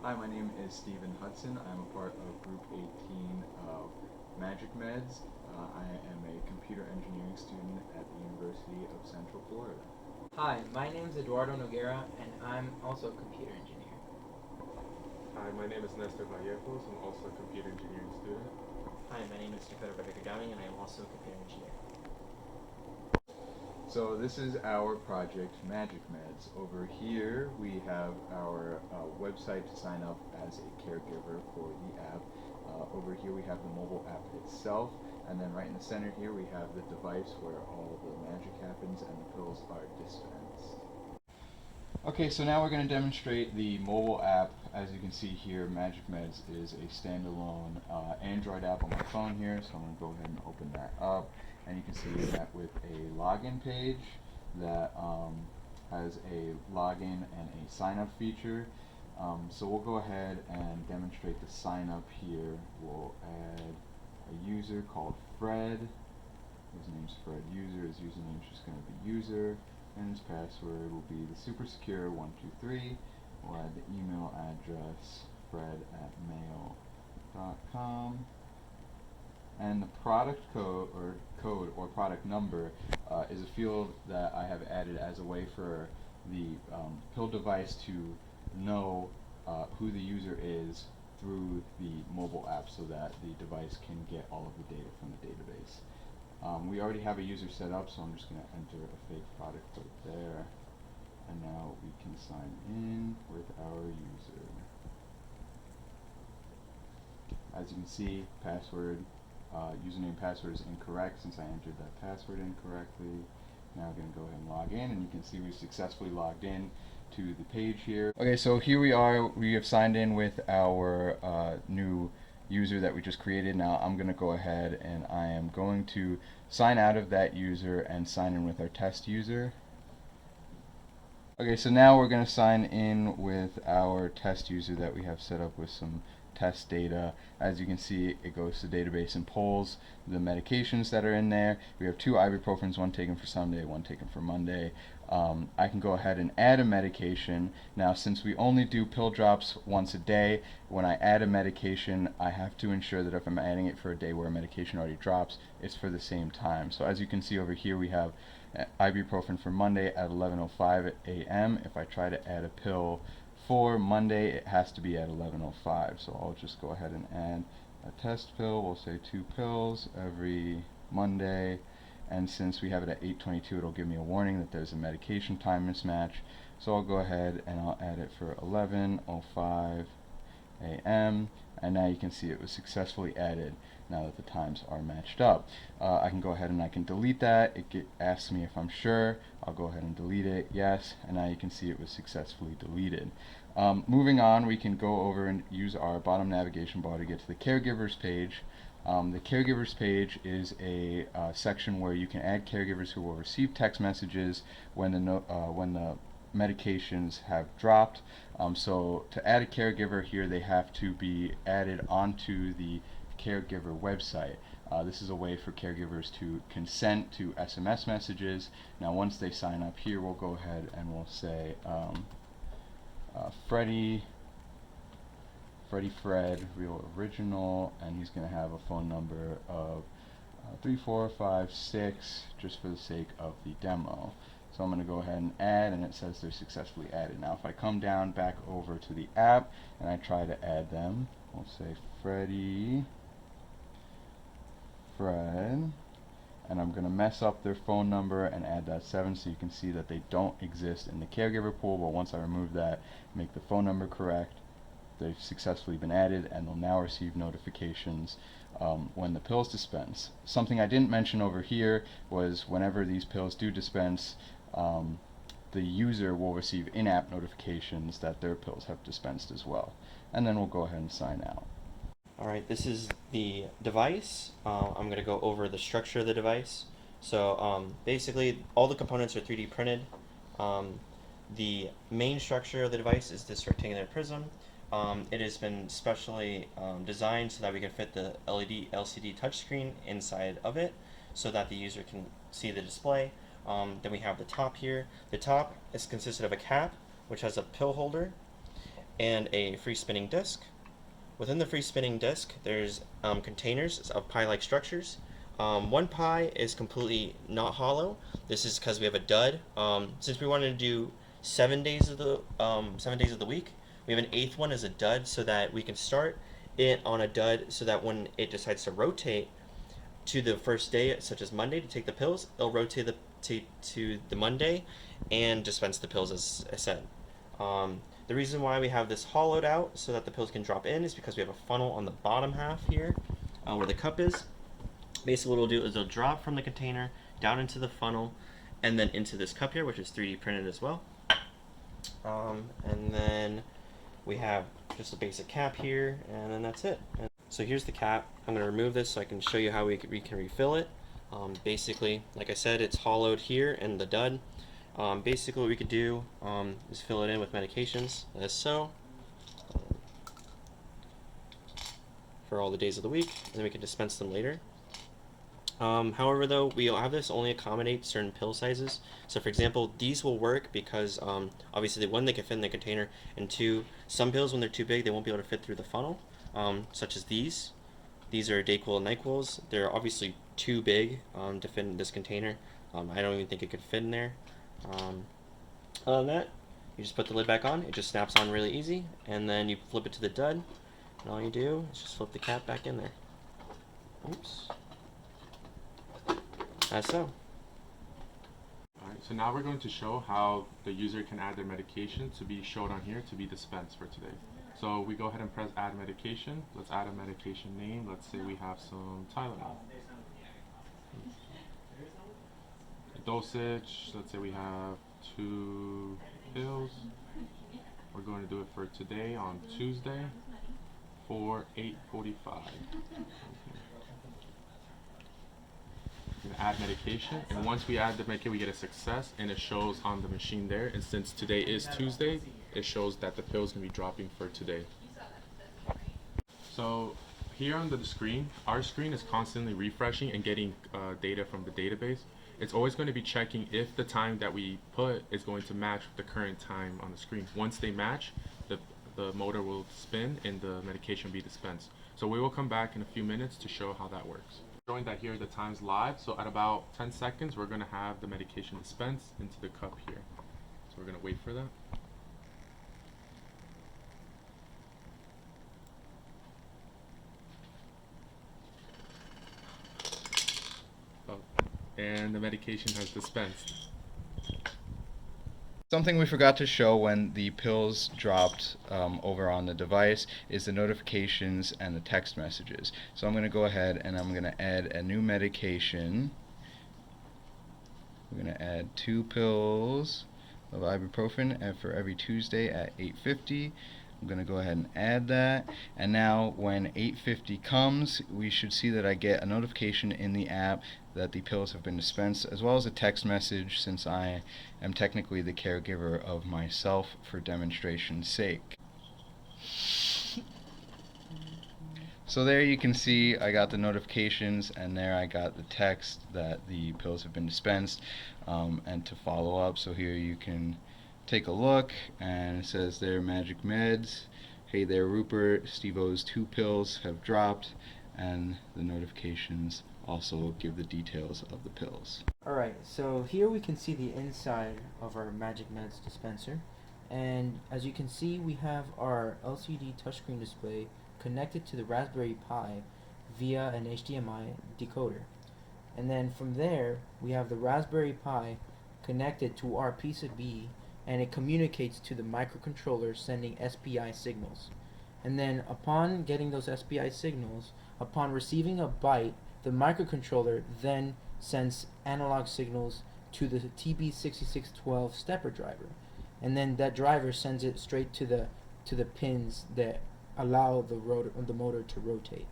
Hi, my name is Stephen Hudson. I'm a part of Group 18 of MagicMeds. I am a computer engineering student at the University of Central Florida. Hi, my name is Eduardo Noguera, and I'm also a computer engineer. Hi, my name is Nestor Vallejos. I'm also a computer engineering student. Hi, my name is Dakota Bedekagami, and I am also a computer engineer. So this is our project MagicMeds. Over here we have our website to sign up as a caregiver for the app. Over here we have the mobile app itself, and then right in the center here we have the device where all the magic happens and the pills are dispensed. Okay, so now we're going to demonstrate the mobile app. As you can see here, MagicMeds is a standalone Android app on my phone here, so I'm going to go ahead and open that up. And you can see that with a login page that has a login and a sign up feature. So we'll go ahead and demonstrate the sign up here. We'll add a user called Fred. His name's Fred User. His username is just going to be user. And his password will be the super secure 123. We'll add the email address fred@mail.com. And the product code or product number is a field that I have added as a way for the pill device to know who the user is through the mobile app so that the device can get all of the data from the database. We already have a user set up, so I'm just going to enter a fake product code there. And now we can sign in with our user. As you can see, username password is incorrect since I entered that password incorrectly. Now I'm going to go ahead and log in, and you can see we successfully logged in to the page here. Okay, so here we are. We have signed in with our new user that we just created. Now I'm going to go ahead and I am going to sign out of that user and sign in with our test user. Okay, so now we're going to sign in with our test user that we have set up with some test data. As you can see, it goes to the database and pulls the medications that are in there. We have 2 ibuprofens, one taken for Sunday, one taken for Monday. I can go ahead and add a medication. Now, since we only do pill drops once a day, when I add a medication, I have to ensure that if I'm adding it for a day where a medication already drops, it's for the same time. So as you can see over here, we have ibuprofen for Monday at 11:05 a.m. If I try to add a pill for Monday, it has to be at 11:05. So I'll just go ahead and add a test pill. We'll say 2 pills every Monday. And since we have it at 8:22, it'll give me a warning that there's a medication time mismatch. So I'll go ahead and I'll add it for 11:05 a.m. and now you can see it was successfully added now that the times are matched up. I can go ahead and I can delete that. It asks me if I'm sure. I'll go ahead and delete it. Yes, and now you can see it was successfully deleted. Moving on, we can go over and use our bottom navigation bar to get to the caregivers page. The caregivers page is a section where you can add caregivers who will receive text messages when the medications have dropped. So to add a caregiver here, they have to be added onto the caregiver website. This is a way for caregivers to consent to SMS messages. Now once they sign up here, we'll go ahead and we'll say Fred, real original, and he's going to have a phone number of 3456 just for the sake of the demo. So I'm going to go ahead and add, and it says they're successfully added. Now if I come down back over to the app and I try to add them, we'll say Fred, and I'm going to mess up their phone number and add that 7 so you can see that they don't exist in the caregiver pool, but once I remove that, make the phone number correct, they've successfully been added and they'll now receive notifications when the pills dispense. Something I didn't mention over here was whenever these pills do dispense, the user will receive in-app notifications that their pills have dispensed as well. And then we'll go ahead and sign out. Alright, this is the device. I'm going to go over the structure of the device. So basically, all the components are 3D printed. The main structure of the device is this rectangular prism. It has been specially designed so that we can fit the LED LCD touchscreen inside of it so that the user can see the display. Then we have the top here. The top is consisted of a cap, which has a pill holder, and a free spinning disc. Within the free spinning disc, there's containers of pie-like structures. One pie is completely not hollow. This is because we have a dud. Since we wanted to do 7 days of the week, we have an eighth one as a dud, so that we can start it on a dud, so that when it decides to rotate to the first day, such as Monday, to take the pills, it'll rotate to the Monday and dispense the pills as I said. The reason why we have this hollowed out so that the pills can drop in is because we have a funnel on the bottom half here where the cup is. Basically what it'll do is it'll drop from the container down into the funnel and then into this cup here, which is 3D printed as well. And then we have just a basic cap here, and then that's it. And so here's the cap. I'm going to remove this so I can show you how we can refill it. Basically, like I said, it's hollowed here in the dud. Basically what we could do is fill it in with medications, as so, for all the days of the week, and then we can dispense them later. However, though, we'll have this only accommodate certain pill sizes. So for example, these will work because obviously, one, they can fit in the container, and two, some pills, when they're too big, they won't be able to fit through the funnel, such as these. These are Dayquil and NyQuils. They're obviously too big to fit in this container. I don't even think it could fit in there. Other than that, you just put the lid back on. It just snaps on really easy, and then you flip it to the dud, and all you do is just flip the cap back in there. Oops. That's so. Alright, so now we're going to show how the user can add their medication to be showed on here to be dispensed for today. So we go ahead and press add medication. Let's add a medication name. Let's say we have some Tylenol. Dosage, let's say we have 2 pills. We're going to do it for today on Tuesday for 8:45. We're going to add medication, and once we add the medication, we get a success, and it shows on the machine there. And since today is Tuesday, it shows that the pills can be dropping for today. So here on the screen, our screen is constantly refreshing and getting data from the database. It's always going to be checking if the time that we put is going to match the current time on the screen. Once they match, the motor will spin and the medication will be dispensed. So we will come back in a few minutes to show how that works. Showing that here the time's live, so at about 10 seconds we're going to have the medication dispensed into the cup here. So we're going to wait for that. And the medication has dispensed. Something we forgot to show when the pills dropped over on the device is the notifications and the text messages. So I'm going to go ahead and I'm going to add a new medication. We're going to add 2 pills of ibuprofen for every Tuesday at 8:50. I'm going to go ahead and add that, and now when 8:50 comes, we should see that I get a notification in the app that the pills have been dispensed, as well as a text message, since I am technically the caregiver of myself for demonstration's sake. So there you can see I got the notifications, and there I got the text that the pills have been dispensed, and to follow up, so here you can take a look, and it says there, MagicMeds, hey there Rupert, Steve-O's 2 pills have dropped, and the notifications also give the details of the pills. Alright, so here we can see the inside of our MagicMeds dispenser, and as you can see, we have our LCD touchscreen display connected to the Raspberry Pi via an HDMI decoder. And then from there, we have the Raspberry Pi connected to our PCB, and it communicates to the microcontroller, sending SPI signals. And then upon getting those SPI signals, upon receiving a byte, the microcontroller then sends analog signals to the TB6612 stepper driver, and then that driver sends it straight to the pins that allow the motor to rotate.